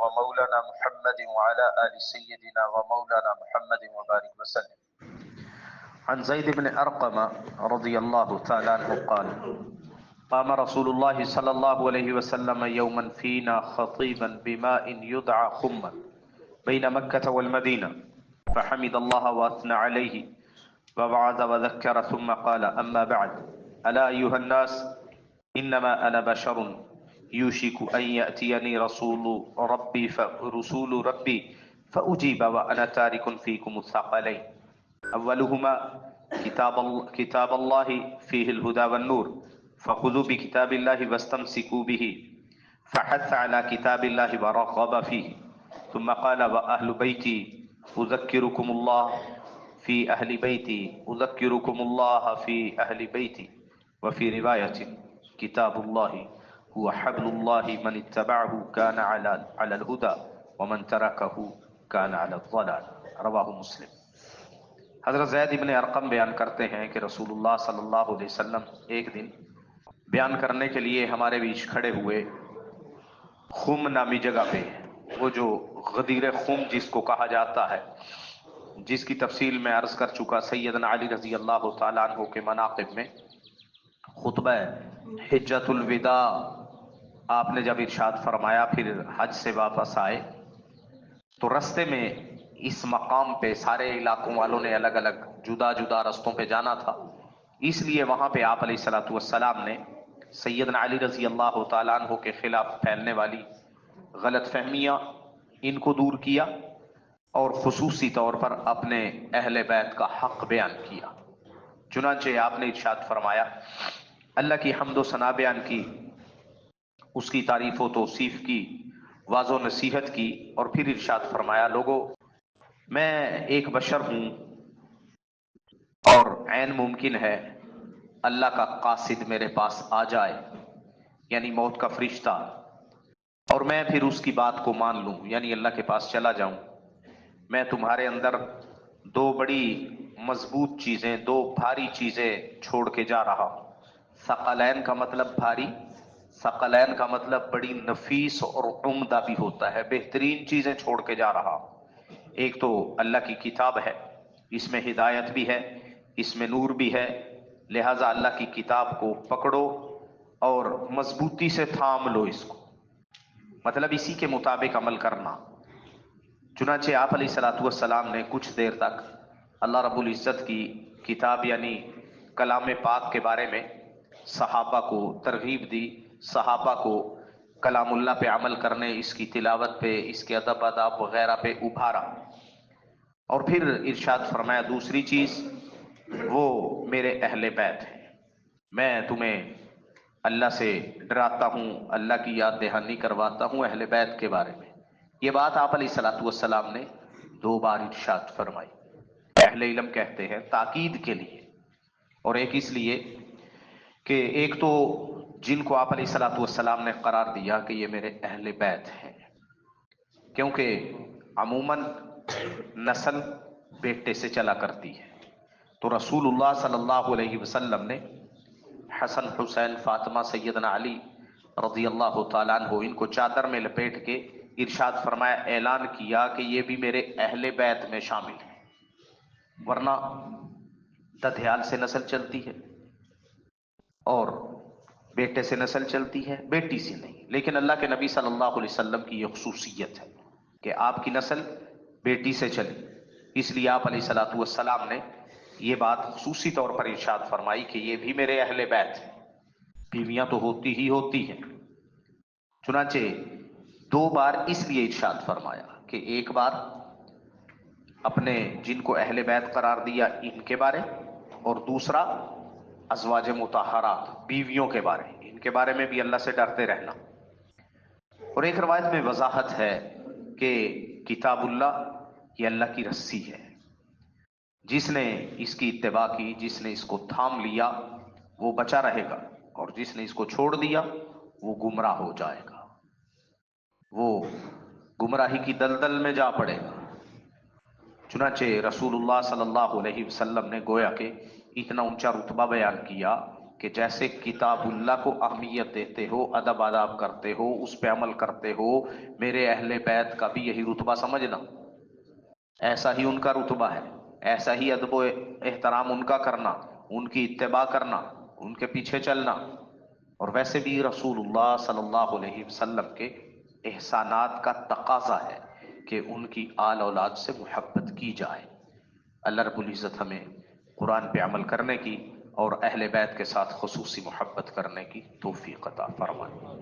ومولانا محمد وعلى آل سيدنا ومولانا محمد وبارك وسلم. عن زيد بن أرقم رضي الله تعالى عنه قال قام رسول الله صلى الله عليه وسلم يوما فينا خطيبا بماء يدعى خما بين مكة والمدينة فحمد الله وأثنى عليه ووعظ وذكر ثم قال أما بعد ألا أيها الناس إنما أنا بشر يوشك أن يأتيني رسول ربي فأجيب وأنا تارك فيكم الثقلين أولهما كتاب الله فيه الهدى والنور فخذوا بكتاب الله واستمسكوا به فحث على كتاب الله ورغب فيه ثم قال وأهل بيتي أذكركم الله في أهل بيتي أذكركم الله في أهل بيتي وفي رواية كتاب الله هو حبل الله من اتبعه كان على الهدى ومن تركه كان على الضلال رواہ مسلم. حضرت زید ابن ارقم بیان کرتے ہیں کہ رسول اللہ صلی اللہ علیہ وسلم ایک دن بیان کرنے کے لیے ہمارے بیچ کھڑے ہوئے خم نامی جگہ پہ، وہ جو غدیر خم جس کو کہا جاتا ہے، جس کی تفصیل میں عرض کر چکا. سیدنا علی رضی اللہ تعالیٰ عنہ کے مناقب میں خطبہ حجۃ الوداع آپ نے جب ارشاد فرمایا، پھر حج سے واپس آئے تو رستے میں اس مقام پہ سارے علاقوں والوں نے الگ الگ جدا جدا رستوں پہ جانا تھا، اس لیے وہاں پہ آپ علیہ الصلوۃ والسلام نے سیدنا علی رضی اللہ تعالیٰ عنہ کے خلاف پھیلنے والی غلط فہمیاں ان کو دور کیا اور خصوصی طور پر اپنے اہل بیت کا حق بیان کیا. چنانچہ آپ نے ارشاد فرمایا، اللہ کی حمد و ثنا بیان کی، اس کی تعریف و توصیف کی، واض و نصیحت کی، اور پھر ارشاد فرمایا لوگو میں ایک بشر ہوں اور عین ممکن ہے اللہ کا قاصد میرے پاس آ جائے، یعنی موت کا فرشتہ، اور میں پھر اس کی بات کو مان لوں، یعنی اللہ کے پاس چلا جاؤں. میں تمہارے اندر دو بڑی مضبوط چیزیں، دو بھاری چیزیں چھوڑ کے جا رہا ہوں. ثقلین کا مطلب بھاری، ثقلین کا مطلب بڑی نفیس اور عمدہ بھی ہوتا ہے، بہترین چیزیں چھوڑ کے جا رہا ہوں. ایک تو اللہ کی کتاب ہے، اس میں ہدایت بھی ہے، اس میں نور بھی ہے، لہٰذا اللہ کی کتاب کو پکڑو اور مضبوطی سے تھام لو اس کو، مطلب اسی کے مطابق عمل کرنا. چنانچہ آپ علیہ الصلوۃ والسلام نے کچھ دیر تک اللہ رب العزت کی کتاب یعنی کلام پاک کے بارے میں صحابہ کو ترغیب دی، صحابہ کو کلام اللہ پہ عمل کرنے، اس کی تلاوت پہ، اس کے ادب آداب وغیرہ پہ ابھارا، اور پھر ارشاد فرمایا دوسری چیز وہ میرے اہل بیت ہیں، میں تمہیں اللہ سے ڈراتا ہوں، اللہ کی یاد دہانی کرواتا ہوں اہل بیت کے بارے میں. یہ بات آپ علیہ الصلوۃ والسلام نے 2 بار ارشاد فرمائی. اہل علم کہتے ہیں تاکید کے لیے، اور ایک اس لیے کہ ایک تو جن کو آپ علیہ الصلوۃ والسلام نے قرار دیا کہ یہ میرے اہل بیت ہیں، کیونکہ عموماً نسل بیٹے سے چلا کرتی ہے، تو رسول اللہ صلی اللہ علیہ وسلم نے حسن، حسین، فاطمہ، سیدنا علی رضی اللہ تعالیٰ عنہ ان کو چادر میں لپیٹ کے ارشاد فرمایا، اعلان کیا کہ یہ بھی میرے اہل بیت میں شامل ہیں. ورنہ ددھیال سے نسل چلتی ہے اور بیٹے سے نسل چلتی ہے، بیٹی سے نہیں. لیکن اللہ کے نبی صلی اللہ علیہ وسلم کی یہ خصوصیت ہے کہ آپ کی نسل بیٹی سے چلی، اس لیے آپ علیہ الصلوۃ والسلام نے یہ بات خصوصی طور پر ارشاد فرمائی کہ یہ بھی میرے اہل بیت ہیں. بیویاں تو ہوتی ہی ہوتی ہیں، چنانچہ 2 بار اس لیے ارشاد فرمایا کہ ایک بار اپنے جن کو اہل بیت قرار دیا ان کے بارے، اور دوسرا ازواج مطہرات، بیویوں کے بارے، ان کے بارے میں بھی اللہ سے ڈرتے رہنا. اور ایک روایت میں وضاحت ہے کہ کتاب اللہ یہ اللہ کی رسی ہے، جس نے اس کی اتباع کی، جس نے اس کو تھام لیا وہ بچا رہے گا، اور جس نے اس کو چھوڑ دیا وہ گمراہ ہو جائے گا، وہ گمراہی کی دلدل میں جا پڑے گا. چنانچہ رسول اللہ صلی اللہ علیہ وسلم نے گویا کہ اتنا اونچا رتبہ بیان کیا کہ جیسے کتاب اللہ کو اہمیت دیتے ہو، ادب آداب کرتے ہو، اس پہ عمل کرتے ہو، میرے اہل بیت کا بھی یہی رتبہ سمجھنا، ایسا ہی ان کا رتبہ ہے، ایسا ہی ادب و احترام ان کا کرنا، ان کی اتباع کرنا، ان کے پیچھے چلنا۔ اور ویسے بھی رسول اللہ صلی اللہ علیہ وسلم کے احسانات کا تقاضا ہے کہ ان کی آل اولاد سے محبت کی جائے۔ اللہ رب العزت ہمیں قرآن پہ عمل کرنے کی اور اہل بیت کے ساتھ خصوصی محبت کرنے کی توفیق عطا فرمائے۔